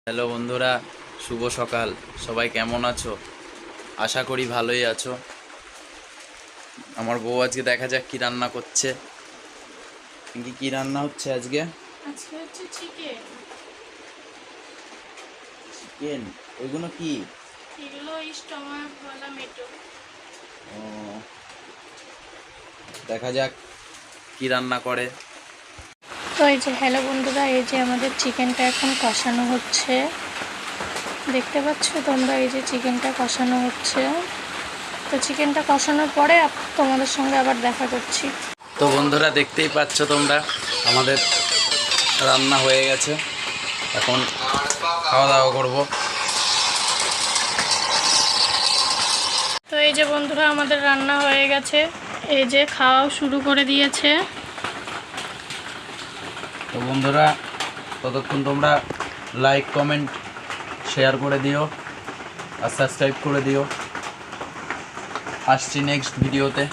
Hello বন্ধুরা, শুভ সকাল। সবাই কেমন আছো? আশা করি ভালোই আছো। আমার বউ আজকে দেখা যাক কি রান্না করছে। কি রান্না হচ্ছে আজকে? আজকে হচ্ছে চিকেন। চিকেন? ওইগুলো কি? এগুলো স্টমাক বলা মেটো। ও, দেখা যাক কি রান্না করে। তো এই যে হ্যালো বন্ধুরা, এই যে আমাদের চিকেনটা এখন কষানো হচ্ছে, দেখতে পাচ্ছ তোমরা? এই যে চিকেনটা কষানো হচ্ছে। তো চিকেনটা কষানোর পরে তোমাদের সঙ্গে আবার দেখা করছি। তো বন্ধুরা, দেখতেই পাচ্ছ তোমরা, আমাদের রান্না হয়ে গেছে। এখন খাওয়া দাওয়া করবো। তো এই যে বন্ধুরা, আমাদের রান্না হয়ে গেছে, এই যে খাওয়াও শুরু করে দিয়েছে। তো বন্ধুরা, ততক্ষণ তোমরা লাইক, কমেন্ট, শেয়ার করে দিও আর সাবস্ক্রাইব করে দিও। আসছি নেক্সট ভিডিওতে।